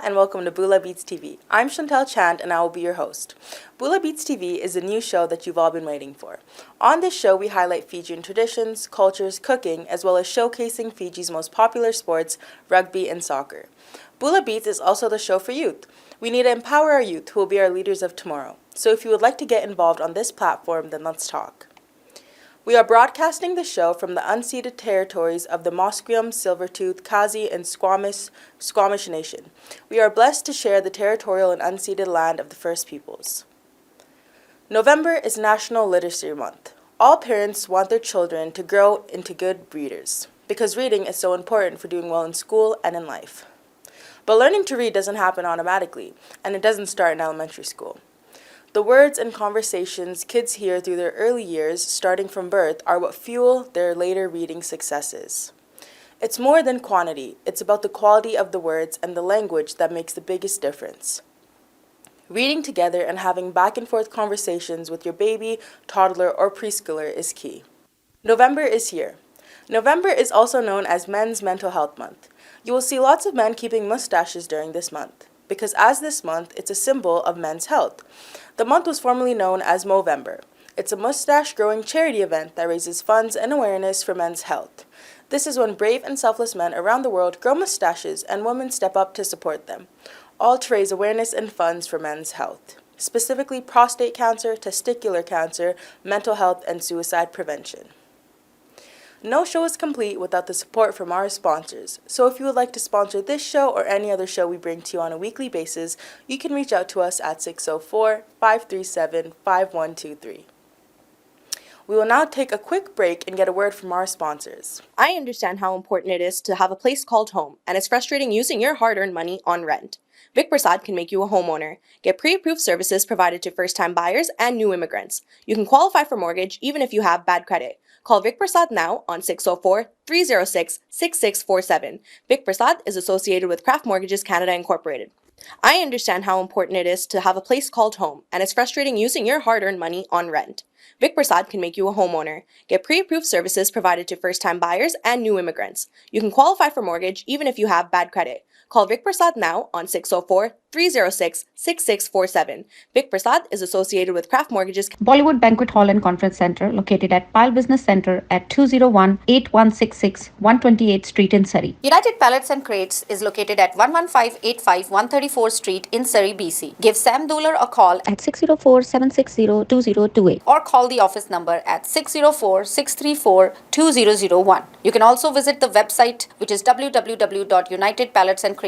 and welcome to Bula Beats TV. I'm Chantel Chand and I will be your host. Bula Beats TV is a new show that you've all been waiting for. On this show, we highlight Fijian traditions, cultures, cooking, as well as showcasing Fiji's most popular sports, rugby and soccer. Bula Beats is also the show for youth. We need to empower our youth who will be our leaders of tomorrow. So if you would like to get involved on this platform, then let's talk. We are broadcasting the show from the unceded territories of the Musqueam, Silvertooth, Kazi, and Squamish Nation. We are blessed to share the territorial and unceded land of the First Peoples. November is National Literacy Month. All parents want their children to grow into good readers because reading is so important for doing well in school and in life. But learning to read doesn't happen automatically, and it doesn't start in elementary school. The words and conversations kids hear through their early years, starting from birth, are what fuel their later reading successes. It's more than quantity, it's about the quality of the words and the language that makes the biggest difference. Reading together and having back and forth conversations with your baby, toddler, or preschooler is key. November is here. November is also known as Men's Mental Health Month. You will see lots of men keeping mustaches during this month, because as this month, it's a symbol of men's health. The month was formerly known as Movember. It's a mustache-growing charity event that raises funds and awareness for men's health. This is when brave and selfless men around the world grow mustaches and women step up to support them, all to raise awareness and funds for men's health, specifically prostate cancer, testicular cancer, mental health, and suicide prevention. No show is complete without the support from our sponsors, so if you would like to sponsor this show or any other show we bring to you on a weekly basis, you can reach out to us at 604-537-5123. We will now take a quick break and get a word from our sponsors. I understand how important it is to have a place called home, and it's frustrating using your hard-earned money on rent. Vic Prasad can make you a homeowner. Get pre-approved services provided to first-time buyers and new immigrants. You can qualify for mortgage even if you have bad credit. Call Vic Prasad now on 604-306-6647. Vic Prasad is associated with Craft Mortgages Canada Incorporated. I understand how important it is to have a place called home, and it's frustrating using your hard-earned money on rent. Vic Prasad can make you a homeowner. Get pre-approved services provided to first-time buyers and new immigrants. You can qualify for mortgage even if you have bad credit. Call Vic Prasad now on 604-306-6647. Vic Prasad is associated with Craft Mortgages. Bollywood Banquet Hall and Conference Center located at Pile Business Center at 201-8166 128th Street in Surrey. United Pallets and Crates is located at 11585 134th Street in Surrey, BC. Give Sam Dooler a call At 604-760-2028. or call the office number at 604-634-2001. You can also visit the website, which is www.unitedpalletsandcrates.com,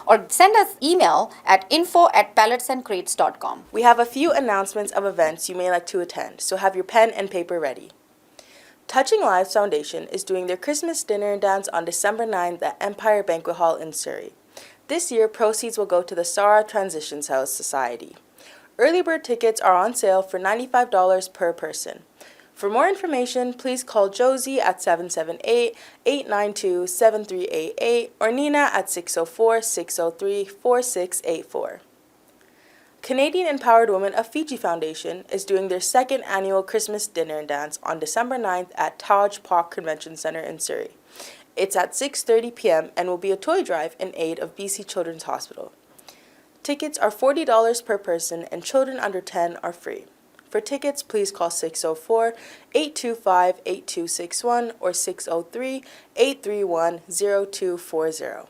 or send us email at info@palletsandcrates.com. We have a few announcements of events you may like to attend, so have your pen and paper ready. Touching Lives Foundation is doing their Christmas dinner and dance on December 9th at Empire Banquet Hall in Surrey. This year, proceeds will go to the Sarah Transitions House Society. Early bird tickets are on sale for $95 per person. For more information, please call Josie at 778-892-7388 or Nina at 604-603-4684. Canadian Empowered Women of Fiji Foundation is doing their second annual Christmas dinner and dance on December 9th at Taj Park Convention Center in Surrey. It's at 6:30 p.m. and will be a toy drive in aid of BC Children's Hospital. Tickets are $40 per person and children under 10 are free. For tickets, please call 604-825-8261 or 603-831-0240.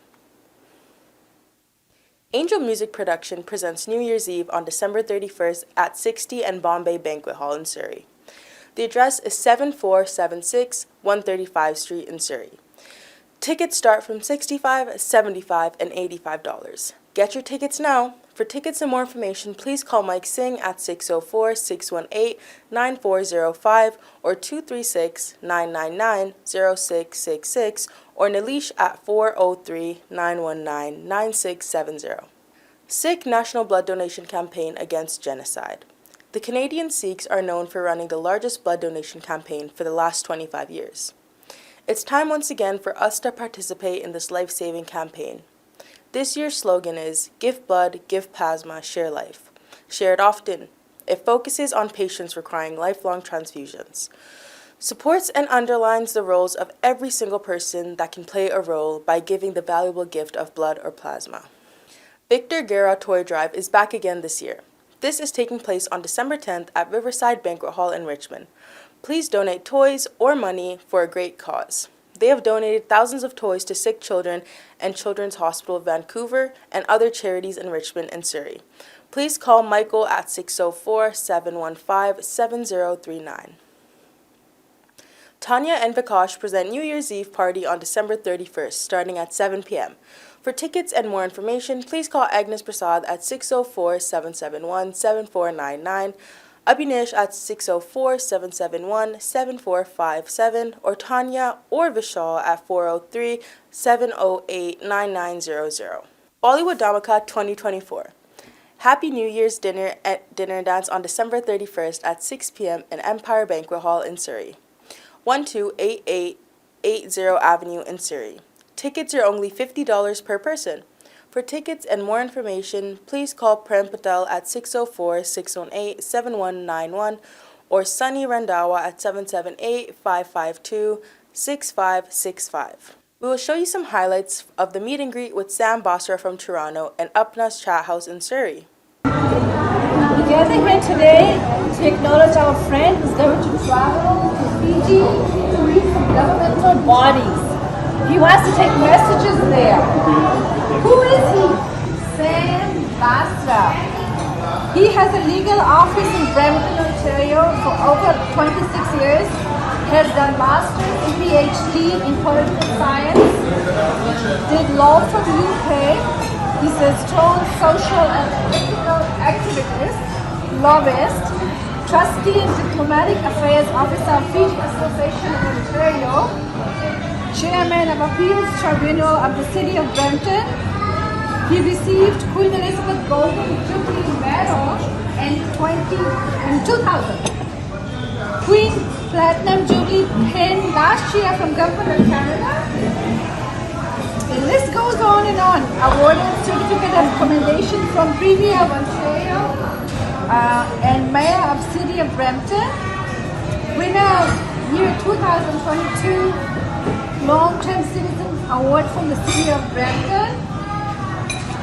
Angel Music Production presents New Year's Eve on December 31st at 60 and Bombay Banquet Hall in Surrey. The address is 7476 135 Street in Surrey. Tickets start from $65, $75, and $85. Get your tickets now. For tickets and more information, please call Mike Singh at 604-618-9405 or 236-999-0666 or Nalish at 403-919-9670. Sikh National Blood Donation Campaign Against Genocide. The Canadian Sikhs are known for running the largest blood donation campaign for the last 25 years. It's time once again for us to participate in this life-saving campaign. This year's slogan is, Give Blood, Give Plasma, Share Life. Share it often. It focuses on patients requiring lifelong transfusions. Supports and underlines the roles of every single person that can play a role by giving the valuable gift of blood or plasma. Victor Guerra Toy Drive is back again this year. This is taking place on December 10th at Riverside Banquet Hall in Richmond. Please donate toys or money for a great cause. They have donated thousands of toys to sick children and Children's Hospital of Vancouver and other charities in Richmond and Surrey. Please call Michael at 604-715-7039. Tanya and Vikash present New Year's Eve party on December 31st, starting at 7 p.m. For tickets and more information, please call Agnes Prasad at 604-771-7499, Abhinesh at 604-771-7457, or Tanya or Vishal at 403-708-9900. Bollywood Dhamaka 2024. Happy New Year's dinner and dance on December 31st at 6 p.m. in Empire Banquet Hall in Surrey. 128880 Avenue in Surrey. Tickets are only $50 per person. For tickets and more information, please call Prem Patel at 604-618-7191 or Sunny Randawa at 778-552-6565. We will show you some highlights of the meet and greet with Sam Basra from Toronto and Upna's Chat House in Surrey. We gather here today to acknowledge our friend who's going to travel to Fiji to meet some governmental bodies. He wants to take messages there. Who is he? Sam Basra. He has a legal office in Brampton, Ontario for over 26 years. Has done master's and PhD in political science. Did law from UK. He's a strong social and political activist, lobbyist, trustee and diplomatic affairs officer of Fiji Association in Ontario, chairman of Appeals Tribunal of the City of Brampton. He received Queen Elizabeth Golden Jubilee Medal in 2000. Queen Platinum Jubilee pin last year from Government of Canada. The list goes on and on. Awarded certificate of commendation from Premier of Ontario and Mayor of City of Brampton. Winner of year 2022 Long-Term Citizen Award from the City of Brampton.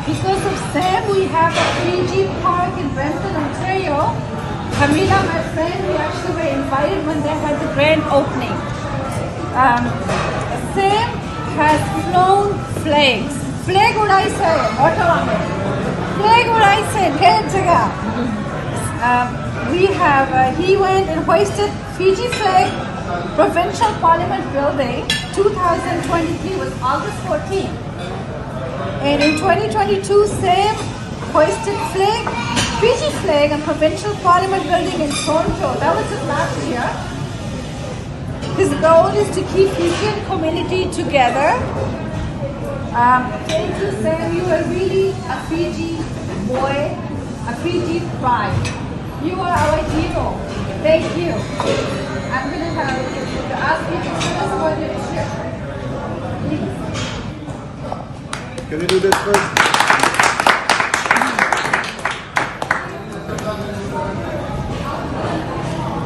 Because of Sam, we have a Fiji Park in Brampton, Ontario. Camila, my friend, we actually were invited when they had the grand opening. Sam has flown flags. Flag would I say? Ottawa. Flag would I say? He went and hoisted Fiji flag, Provincial Parliament Building. 2023 was August 14th. And in 2022, Sam hoisted Fiji flag on Provincial Parliament Building in Toronto. That was just last year. His goal is to keep Fijian community together. Thank you, Sam. You are really a Fiji boy, a Fiji pride. You are our hero. Thank you. I'm going to ask you to tell us about your trip. Please. Can we do this first?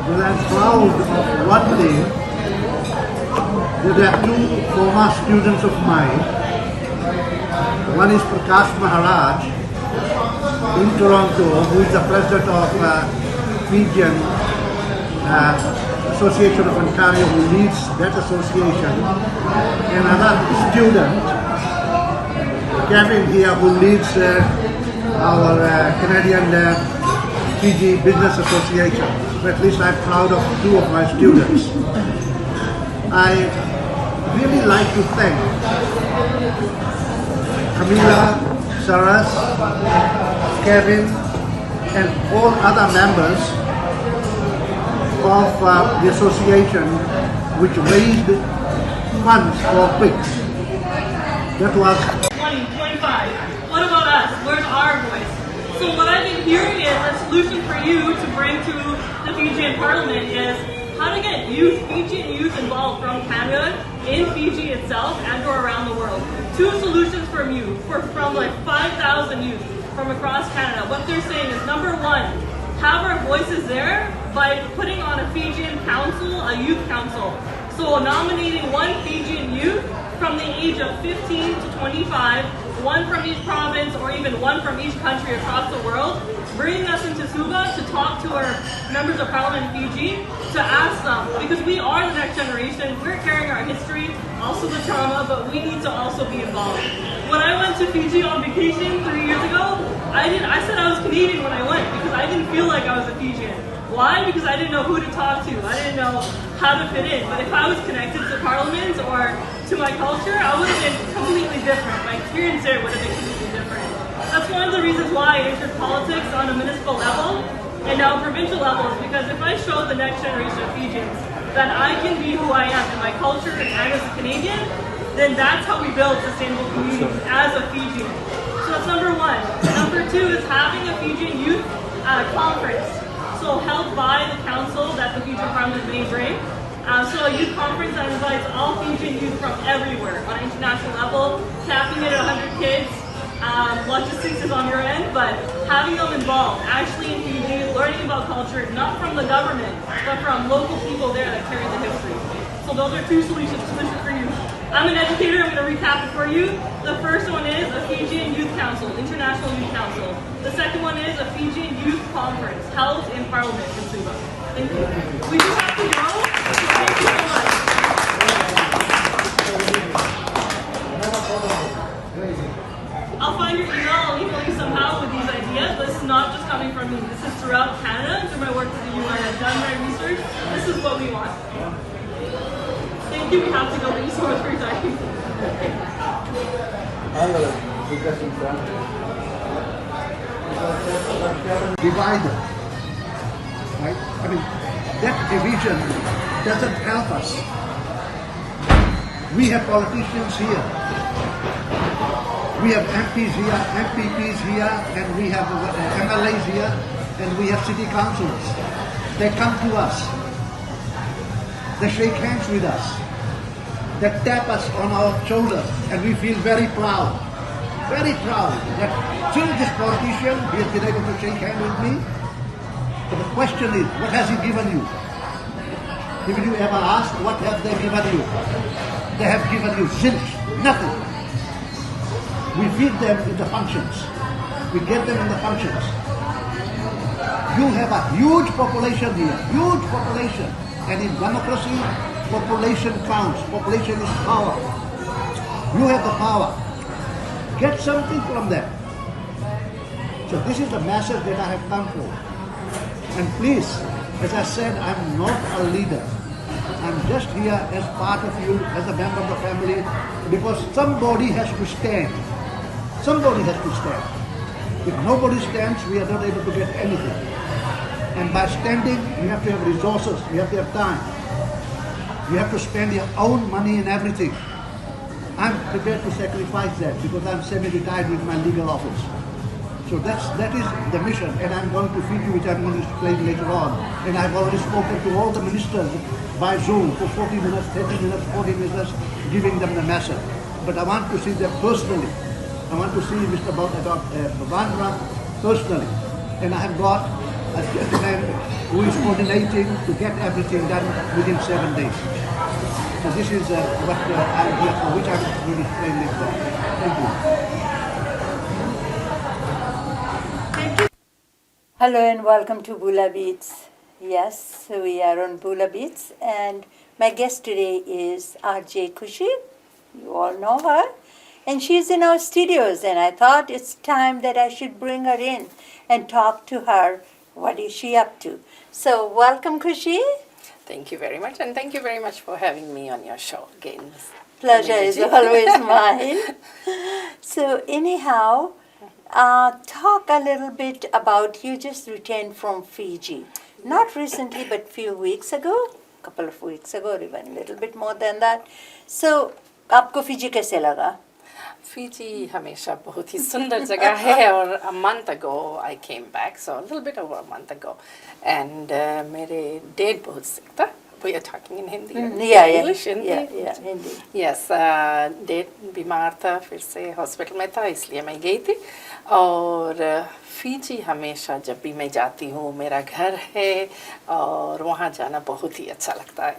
Well, I'm proud of one thing. There are two former students of mine. One is Prakash Maharaj in Toronto, who is the president of Fijian Association of Ontario, who leads that association. And another student, Kevin here, who leads our Canadian Fiji Business Association. At least I'm proud of two of my students. I really like to thank Camila, Saras, Kevin, and all other members of the association which raised funds for PICS. That was 20, 25. What about us? Where's our voice? So what I've been hearing is a solution for you to bring to the Fijian Parliament is how to get Fijian youth involved from Canada, in Fiji itself, and or around the world. Two solutions from you, from like 5,000 youth from across Canada. What they're saying is, number one, have our voices there by putting on a Fijian council, a youth council. So nominating one Fijian youth from the age of 15 to 25 one from each province or even one from each country across the world, bringing us into Suva to talk to our members of parliament in Fiji, to ask them, because we are the next generation, we're carrying our history, also the trauma, but we need to also be involved. When I went to Fiji on vacation 3 years ago, I said I was Canadian when I went because I didn't feel like I was a Fijian. Why? Because I didn't know who to talk to. I didn't know how to fit in. But if I was connected to Parliament or to my culture, I would have been completely different. My experience there would have been completely different. That's one of the reasons why I entered politics on a municipal level and now provincial level, is because if I show the next generation of Fijians that I can be who I am in my culture and as a Canadian, then that's how we build sustainable communities as a Fijian. So that's number one. Number two is having a Fijian youth conference. So held by the council that the Fijian Parliament may bring. So a youth conference that invites all Fijian youth from everywhere on an international level, capping it at 100 kids. Logistics is on your end, but having them involved, actually in Fiji, learning about culture, not from the government, but from local people there that carry the history. So those are two solutions for you. I'm an educator, I'm going to recap it for you. The first one is a Fijian Youth Council, International Youth Council. The second one is a Fijian Youth Conference, held in Parliament in Suva. Thank you. We do have to go, so thank you so much. I'll find your email, I'll email you somehow with these ideas, but it's not just coming from me. This is throughout Canada, through my work with the UN. I've done my research. This is what we want. Thank you, we have to go. Thank you so much for your time. Divided, right? I mean, that division doesn't help us. We have politicians here. We have MPs here, MPPs here, and we have MLAs here, and we have city councillors. They come to us. They shake hands with us. They tap us on our shoulders, and we feel very proud that still this politician, he has been able to shake hands with me. But the question is, what has he given you? If you ever ask, what have they given you? They have given you zilch, nothing. We feed them in the functions. We get them in the functions. You have a huge population here, huge population. And in democracy, population counts. Population is power. You have the power. Get something from them. So this is the message that I have come for. And please, as I said, I'm not a leader. I'm just here as part of you, as a member of the family, because somebody has to stand. Somebody has to stand. If nobody stands, we are not able to get anything. And by standing, you have to have resources, you have to have time. You have to spend your own money and everything. I'm prepared to sacrifice that because I'm semi-retired with my legal office. So that is the mission, and I'm going to feed you, which I'm going to explain later on. And I've already spoken to all the ministers by Zoom for 40 minutes, 30 minutes, 40 minutes, giving them the message. But I want to see them personally. I want to see Mr. Bhavandra personally. And I have got a gentleman who is coordinating to get everything done within 7 days. So this is what I'm here for, which I'm going to explain later on. Thank you. Hello and welcome to Bula Beats. Yes, so we are on Bula Beats, and my guest today is RJ Kushi. You all know her. And she's in our studios, and I thought it's time that I should bring her in and talk to her. What is she up to? So welcome, Kushi. Thank you very much, and thank you very much for having me on your show again. Pleasure is always mine. So anyhow, talk a little bit about, you just returned from Fiji. Not recently, but few weeks ago, a couple of weeks ago, or even a little bit more than that. So, आपको Fiji कैसे लगा? Fiji हमेशा बहुत ही सुंदर जगह है और a month ago I came back, so a little bit over a month ago, and मेरे dad बहुत sick था. We are talking in Hindi. English, Hindi. Yeah, Hindi. Yes, dad बीमार था, फिर से hospital में था, इसलिए मैं गई थी. और फीजी हमेशा जब भी मैं जाती हूँ, मेरा घर है और वहाँ जाना बहुत ही अच्छा लगता है.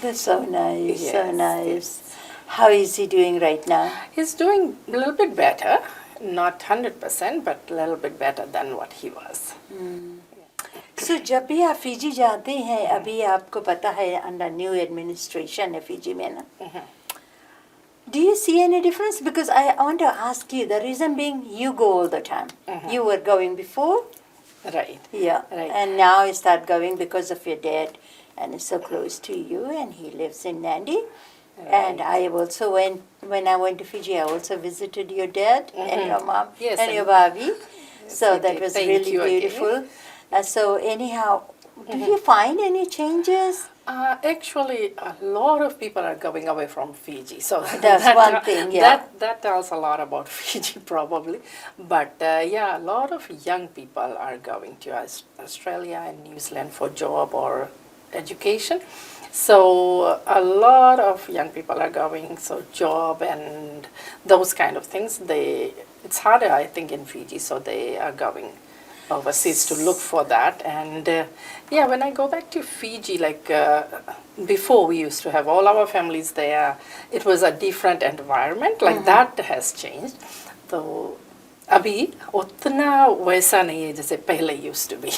That's so nice, Yes, so nice. How is he doing right now? He's doing a little bit better, not 100%, but a little bit better than what he was. So जब भी आप फिजी जाते हैं, अभी आपको पता है अंडर न्यू एडमिनिस्ट्रेशन है फिजी में ना, do you see any difference? Because I want to ask you, the reason being you go all the time. You were going before, Right. yeah, Right. and now you start going because of your dad, and it's so close to you, and he lives in Nandi. And I also went, when I went to Fiji, I also visited your dad and your mom Yes, and your and- Bobby. So you that did. was Thank really you again. beautiful. So anyhow, do you find any changes? Actually, a lot of people are going away from Fiji. So That's one thing, yeah. That tells a lot about Fiji, probably. But yeah, a lot of young people are going to Australia and New Zealand for job or education. So a lot of young people are going. So job and those kind of things. It's harder, I think, in Fiji. So they are going overseas to look for that. And yeah, when I go back to Fiji, like before we used to have all our families there, it was a different environment. Like that has changed. So अभी उतना वैसा नहीं है जैसे पहले used to be.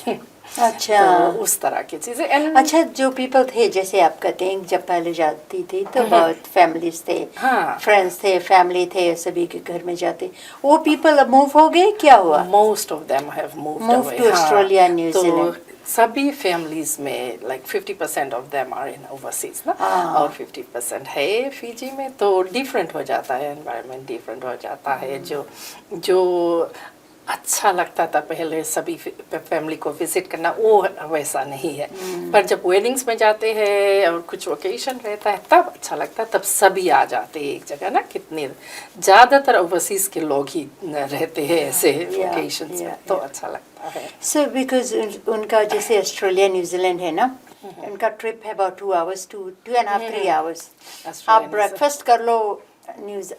अच्छा तो उस तरह की चीजें and अच्छा जो पीपल थे जैसे आप कहते हैं जब पहले जाती थी तो बहुत फैमिलीज थे हाँ। फ्रेंड्स थे फैमिली थे सभी के घर में जाते वो पीपल अब मूव हो गए क्या हुआ most of them have moved Moved away. to हाँ। Australia and New तो Zealand. सभी families में like 50% of them are in overseas ना और 50% है फिजी में तो different हो जाता है environment different हो जाता है जो अच्छा लगता था पहले सभी फैमिली को विजिट करना वो वैसा नहीं है पर जब वेडिंग्स में जाते हैं और कुछ ओकेशन रहता है तब अच्छा लगता है तब सभी आ जाते हैं एक जगह ना कितने ज़्यादातर ओवरसीज के लोग ही रहते हैं ऐसे ओकेशंस में तो अच्छा लगता है सो बिकॉज उनका जैसे ऑस्ट्रेलिया न्यूजीलैंड है ना उनका ट्रिप है अबाउट 2 hours to 2.5 3 hours आप ब्रेकफास्ट कर लो न्यूज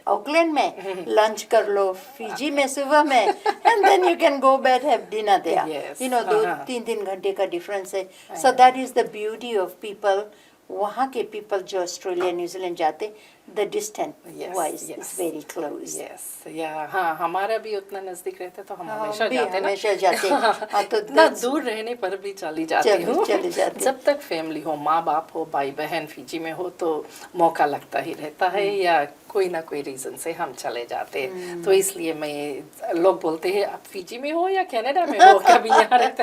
ऑकलैंड में लंच कर लो फिजी में सुबह में and then you can go back have dinner there you know 2-3 घंटे का डिफरेंस है so that is the beauty of people वहाँ के पीपल जो ऑस्ट्रेलिया न्यूजीलैंड जाते the distance wise is very close yes yeah हाँ हमारा भी उतना नजदीक रहता तो हम हमेशा जाते ना हमेशा जाते हाँ तो इतना दूर रहने पर भी चली जाती हूँ चली जाती जब तक फैमिली हो माँ बाप हो भाई बहन फिजी में हो तो मौका लगता ही रहता है या कोई ना कोई रीजन से हम चले जाते हैं तो इसलिए मैं लोग बोलते हैं आप फिजी में हो या कनाडा में हो कभी यहाँ रहते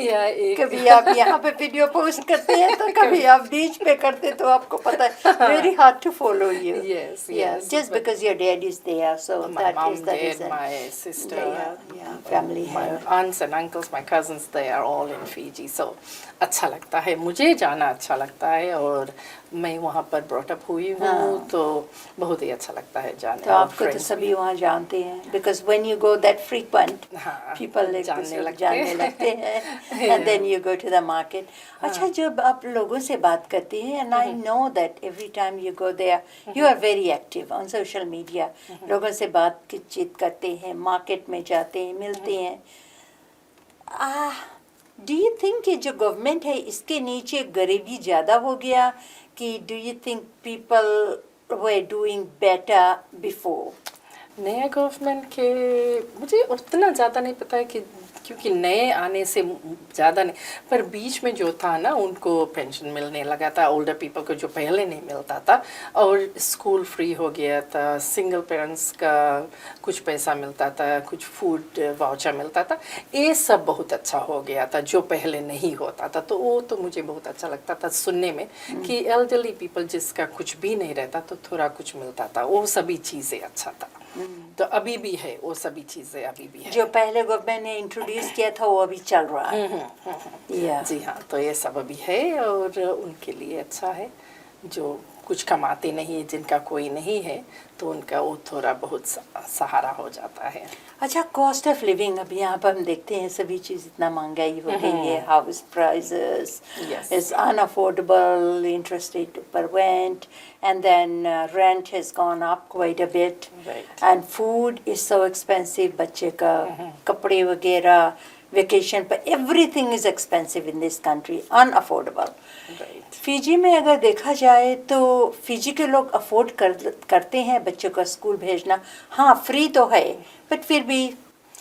या कभी आप यहाँ पे वीडियो पोस्ट करते हैं तो कभी आप बीच पे करते तो आपको पता है very hard to follow you yes just because your dad is there so my that mom, is the dad, reason my sister family my aunts and uncles my cousins they are all in Fiji so अच्छा लगता है मुझे जाना अच्छा लगता है और मैं वहाँ पर brought up हुई हूँ तो बहुत ही अच्छा लगता है जाने तो आपको तो सभी वहाँ जानते हैं because when you go that frequent people जानने लगते हैं and then you go to the market अच्छा जब आप लोगों से बात करती हैं and I know that every time you go there you are very active on social media लोगों से बातचीत करते हैं मार्केट में जाते हैं मिलते हैं डू यू थिंक ये जो गवर्नमेंट है इसके नीचे गरीबी ज़्यादा हो गया कि do you think people were doing better before नया गवर्नमेंट के मुझे उतना ज़्यादा नहीं पता है कि क्योंकि नए आने से ज़्यादा नहीं पर बीच में जो था ना उनको पेंशन मिलने लगा था ओल्डर पीपल को जो पहले नहीं मिलता था और स्कूल फ्री हो गया था सिंगल पेरेंट्स का कुछ पैसा मिलता था कुछ फूड वाउचर मिलता था ये सब बहुत अच्छा हो गया था जो पहले नहीं होता था तो वो तो मुझे बहुत अच्छा लगता था सुनने में कि एल्डरली पीपल जिसका कुछ भी नहीं रहता तो थोड़ा कुछ मिलता था वो सभी चीज़ें अच्छा था तो अभी भी है वो सभी चीज़ें अभी भी है जो पहले गवर्नमेंट ने इंट्रोड्यूस किया था वो अभी चल रहा है जी हाँ तो ये सब अभी है और उनके लिए अच्छा है जो कुछ कमाते नहीं जिनका कोई नहीं है तो उनका वो थोड़ा बहुत सहारा हो जाता है अच्छा कॉस्ट ऑफ लिविंग अभी यहाँ पर हम देखते हैं सभी चीज़ इतना महंगाई हो गई है house prices is unaffordable interest rate पर rent and then rent has gone up quite a bit and food is so expensive बच्चे का कपड़े वगैरह वेकेशन पर, everything is expensive in this country, unaffordable. Right. Fiji में अगर देखा जाए तो फिजी के लोग अफोर्ड करते हैं बच्चों का स्कूल भेजना, हाँ फ्री तो है, बट फिर भी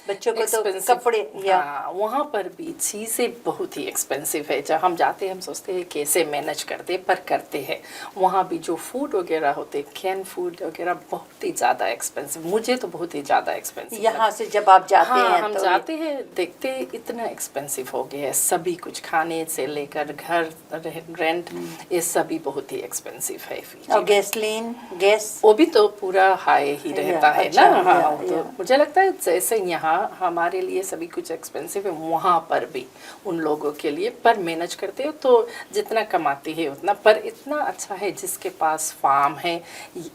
बच्चों को तो Expensive, कपड़े या हाँ वहाँ पर भी चीज़ें बहुत ही एक्सपेंसिव है। जब हम जाते हैं हम सोचते हैं कैसे मैनेज करते पर करते हैं। वहाँ भी जो फूड वगैरह होते कैन फूड वगैरह बहुत ही ज़्यादा एक्सपेंसिव, मुझे तो बहुत ही ज़्यादा एक्सपेंसिव यहाँ से जब आप जाते हाँ हैं हम तो जाते हैं देखते हैं इतना एक्सपेंसिव हो गया है सभी कुछ, खाने से लेकर घर रेंट, ये सभी बहुत ही एक्सपेंसिव है फिजी और में। गैसलीन गैस वो भी तो पूरा हाई ही रहता है अच्छा, ना। हाँ या, तो या। मुझे लगता है जैसे यहाँ हमारे लिए सभी कुछ एक्सपेंसिव है, वहाँ पर भी उन लोगों के लिए पर मैनेज करते हो तो जितना कमाते हैं उतना, पर इतना अच्छा है जिसके पास फार्म है,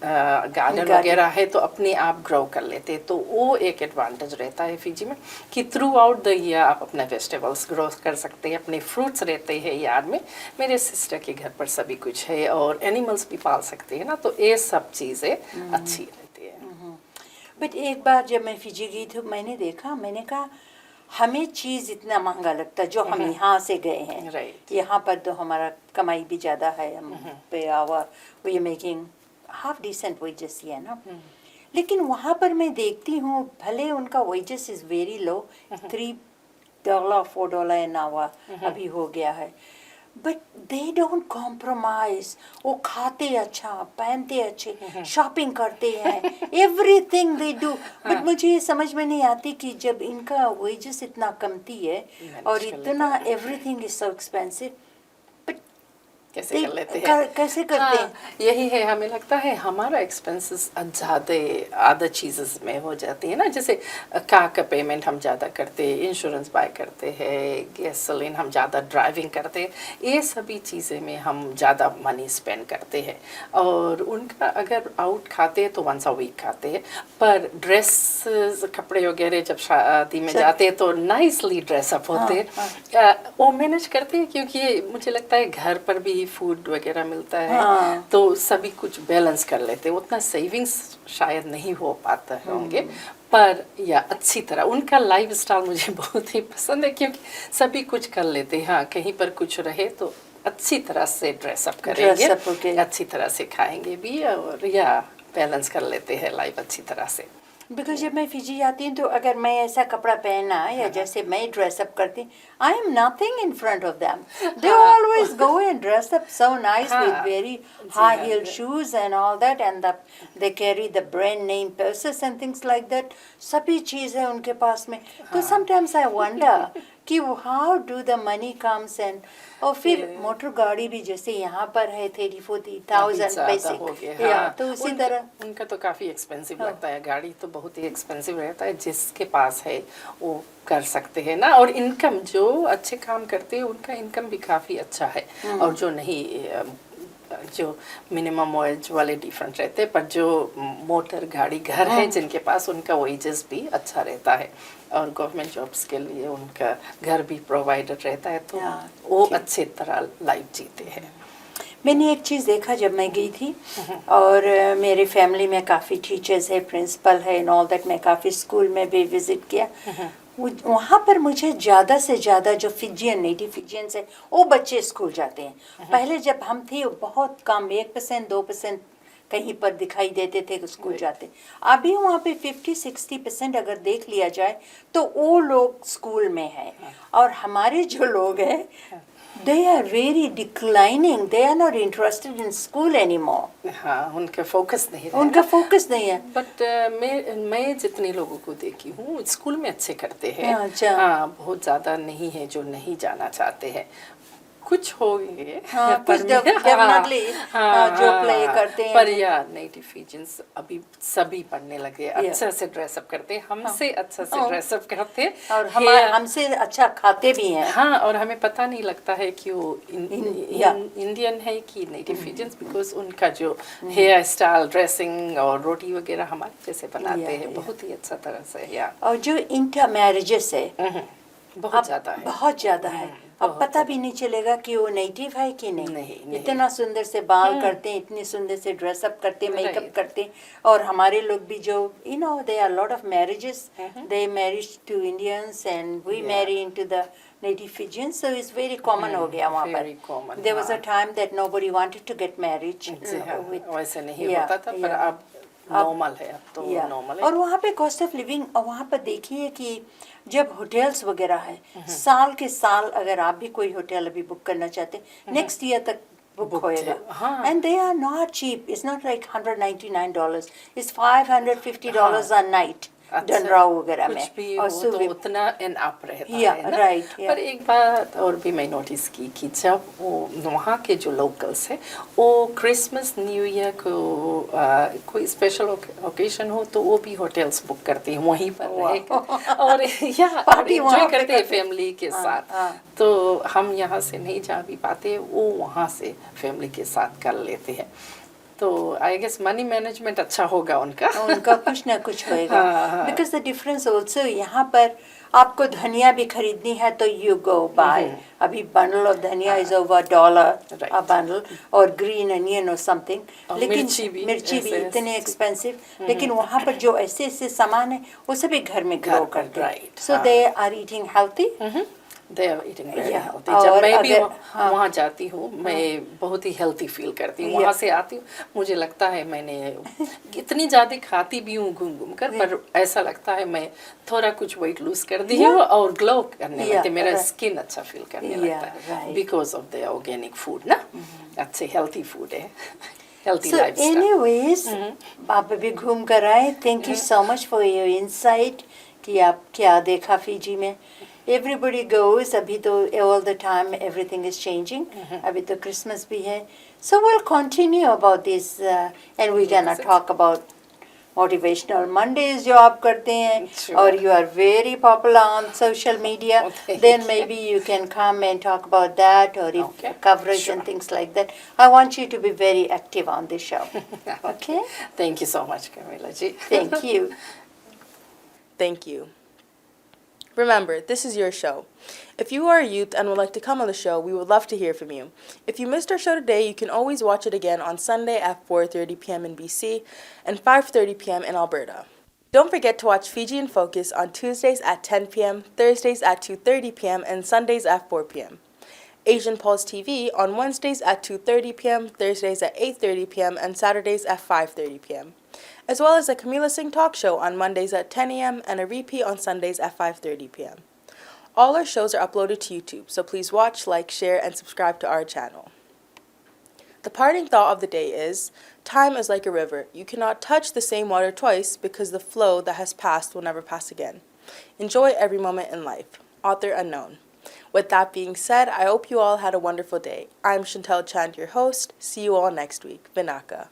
गार्डन वगैरह है तो अपने आप ग्रो कर लेते हैं। तो वो एक एडवांटेज रहता है फिजी में कि थ्रू आउट द ईयर आप अपना वेजिटेबल्स ग्रो कर सकते हैं, अपने फ्रूट्स रहते हैं यार्ड में। मेरे सिस्टर के घर पर सभी कुछ है और एनिमल्स भी पाल सकते हैं ना, तो ये सब चीज़ें अच्छी रहती है। बट एक बार जब मैं फिजी गई तो मैंने देखा, मैंने कहा हमें चीज़ इतना महंगा लगता जो हम यहाँ से गए हैं। Right. यहाँ पर तो हमारा कमाई भी ज़्यादा है, हम पे our we are making half decent wages है ना। लेकिन वहाँ पर मैं देखती हूँ भले उनका wages is very low, $3 $4 an hour अभी हो गया है, बट दे डोंट कॉम्प्रोमाइज। वो खाते अच्छा, पहनते अच्छे, शॉपिंग करते हैं, एवरीथिंग दे डू। बट मुझे ये समझ में नहीं आती कि जब इनका वेजेस इतना कमती है और इतना एवरीथिंग इज सो एक्सपेंसिव, कैसे कर लेते हैं, कैसे करते हैं? यही है, हमें लगता है हमारा एक्सपेंसेस ज़्यादा अदर चीज़ेस में हो जाती है ना। जैसे कार का पेमेंट हम ज़्यादा करते हैं, इंश्योरेंस बाय करते हैं, गैसोलीन हम ज़्यादा ड्राइविंग करते हैं, ये सभी चीज़ें में हम ज़्यादा मनी स्पेंड करते हैं। और उनका अगर आउट खाते हैं तो वंस अ वीक खाते हैं, पर ड्रेस कपड़े वगैरह जब शादी में जाते हैं तो नाइसली ड्रेसअप होते हैं। वो मैनेज करते हैं क्योंकि मुझे लगता है घर पर भी फूड वगैरह मिलता है, तो सभी कुछ बैलेंस कर लेते हैं। उतना सेविंग्स शायद नहीं हो पाता है होंगे, पर या अच्छी तरह उनका लाइफ स्टाइल मुझे बहुत ही पसंद है क्योंकि सभी कुछ कर लेते हैं। हाँ कहीं पर कुछ रहे तो अच्छी तरह से ड्रेसअप करेंगे, अच्छी तरह से खाएंगे भी और या बैलेंस कर लेते हैं लाइफ अच्छी तरह से। बिकॉज जब मैं फिजी जाती हूँ तो अगर मैं ऐसा कपड़ा पहना या जैसे मैं ड्रेसअप करती, I am nothing in front of them, they always go and dress up so nice with very high heel shoes and all that, and they carry the brand name purses and things like that. सभी चीज़ें उनके पास में, तो sometimes I wonder कि how do the money comes and, और फिर motor गाड़ी भी जैसे यहाँ पर है 30,000-40,000 बेसिक, तो उसी तरह उनका तो काफ़ी एक्सपेंसिव लगता है। गाड़ी तो बहुत ही एक्सपेंसिव रहता है, जिसके पास है वो कर सकते हैं ना। और इनकम जो अच्छे काम करते हैं उनका इनकम भी काफ़ी अच्छा है, और जो नहीं जो मिनिमम वेज वाले डिफरेंट रहते हैं, पर जो मोटर गाड़ी घर है जिनके पास उनका वेजेस भी अच्छा रहता है और गवर्नमेंट जॉब्स के लिए उनका घर भी प्रोवाइडर रहता है, तो वो अच्छे तरह लाइफ जीते हैं। मैंने एक चीज़ देखा जब मैं गई थी, और मेरे फैमिली में काफ़ी टीचर्स है, प्रिंसिपल है एंड ऑल दैट, मैं काफ़ी स्कूल में भी विज़िट किया। वहाँ पर मुझे ज़्यादा से ज़्यादा जो फिजियन नेटिव फिजियंस है वो बच्चे स्कूल जाते हैं। पहले जब हम थे बहुत कम, 1% 2% कहीं पर दिखाई देते थे स्कूल जाते। अभी वहाँ पे 50-60% अगर देख लिया जाए तो वो लोग स्कूल में हैं, और हमारे जो लोग हैं they are very declining, they are not interested in school anymore. हाँ उनका फोकस नहीं है, उनका फोकस नहीं है। बट मैं जितने लोगों को देखी हूँ स्कूल में अच्छे करते हैं। अच्छा। हाँ बहुत ज़्यादा नहीं है जो नहीं जाना चाहते हैं, कुछ होंगे कुछ डेफिनेटली जो प्ले करते हैं, पर या नेटिव फिजियंस अभी सभी पढ़ने लगे, अच्छा से ड्रेसअप करते हैं, हमसे अच्छा से ड्रेसअप करते हैं, और हमसे अच्छा खाते भी हैं। हाँ और हमें पता नहीं लगता है कि वो इंडियन है कि नेटिव फिजियंस, बिकॉज उनका जो हेयर स्टाइल, ड्रेसिंग और रोटी वगैरह हमारे जैसे बनाते हैं बहुत ही अच्छा तरह से। या और जो इंटर मैरिजेस है बहुत ज़्यादा है, बहुत ज़्यादा है। अब पता भी नहीं चलेगा कि वो नेटिव है कि नहीं। नहीं। इतना सुंदर से बाल करते हैं, इतनी सुंदर से ड्रेसअप करते हैं, मेकअप Right. करते हैं। और हमारे लोग भी जो there are a lot of marriages, they marry to Indians and we marry into the native Fijians, so it's very common हो गया वहाँ very पर। common, There was a हाँ। time that nobody wanted to get married with, वैसे नहीं yeah, होता था, पर yeah. अब नॉर्मल है, अब तो या नॉर्मल और है। वहाँ पे कॉस्ट ऑफ लिविंग, वहाँ पर देखिए कि जब होटल्स वगैरह है, साल के साल अगर आप भी कोई होटल अभी बुक करना चाहते हैं, नेक्स्ट ईयर तक बुक होएगा। हाँ। And they are not cheap, it's not like $199, it's $550 a night डनराव वगैरह में। कुछ भी और हो तो उतना एन अप रहता है ना। राइट। पर एक बात और भी मैं नोटिस की कि जब वो वहाँ के जो लोकल्स है वो क्रिसमस न्यू ईयर को कोई स्पेशल ओकेजन हो तो वो भी होटल्स बुक करते हैं वहीं पर रहकर और पार्टी एंजॉय वहाँ पे करते हैं करते हैं। फैमिली के हाँ, साथ। हाँ। तो हम यहाँ से नहीं जा भी पाते, वो वहाँ से फैमिली के साथ कर लेते हैं। तो आई गेस मनी मैनेजमेंट अच्छा होगा उनका। उनका कुछ ना कुछ होएगा। बिकॉज द डिफरेंस ऑल्सो यहाँ पर आपको धनिया भी खरीदनी है तो यू गो बाय। अभी बंडल ऑफ धनिया इज ओवर $1 अ बंडल, और ग्रीन अनियन और समथिंग। लेकिन मिर्ची भी इतने एक्सपेंसिव, लेकिन वहाँ पर जो ऐसे ऐसे सामान है वो सभी घर में ग्रो करते हैं। So they are eating healthy. They are eating very Yeah. healthy. जब और मैं भी अगर- वहाँ जाती हूँ मैं बहुत ही हेल्थी फील करती हूँ। वहाँ से आती हूँ मुझे लगता है मैंने इतनी ज़्यादा खाती भी हूँ घूम घूम कर, पर ऐसा लगता है मैं थोड़ा कुछ वेट लूज कर दी हूँ और ग्लो करने लगती, मेरा स्किन अच्छा फील करने लगता है because of the organic food ना। अच्छे हेल्थी फूड है, हेल्थी लाइफस्टाइल। एनीवेज आप अभी घूम कर आए। Thank you so much for your insight कि आप क्या देखा फीजी में। Everybody goes, अभी तो all the time everything is changing. अभी तो Christmas भी है. So we'll continue about this and we're gonna talk about motivational Mondays जो आप करते हैं और you are very popular on social media. Then maybe you can come and talk about that or if coverage and things like that. I want you to be very active on this show. Okay? Thank you so much, Camila ji. Thank you. Thank you. Remember, this is your show. If you are a youth and would like to come on the show, we would love to hear from you. If you missed our show today, you can always watch it again on Sunday at 4:30 p.m. in BC and 5:30 p.m. in Alberta. Don't forget to watch Fiji in Focus on Tuesdays at 10 p.m., Thursdays at 2:30 p.m., and Sundays at 4 p.m. Asian Pulse TV on Wednesdays at 2:30 p.m., Thursdays at 8:30 p.m., and Saturdays at 5:30 p.m. As well as the Camila Singh Talk Show on Mondays at 10 a.m. and a repeat on Sundays at 5:30 p.m. All our shows are uploaded to YouTube, so please watch, like, share, and subscribe to our channel. The parting thought of the day is, time is like a river. You cannot touch the same water twice because the flow that has passed will never pass again. Enjoy every moment in life. Author unknown. With that being said, I hope you all had a wonderful day. I'm Chantel Chand, your host. See you all next week. Vinaka.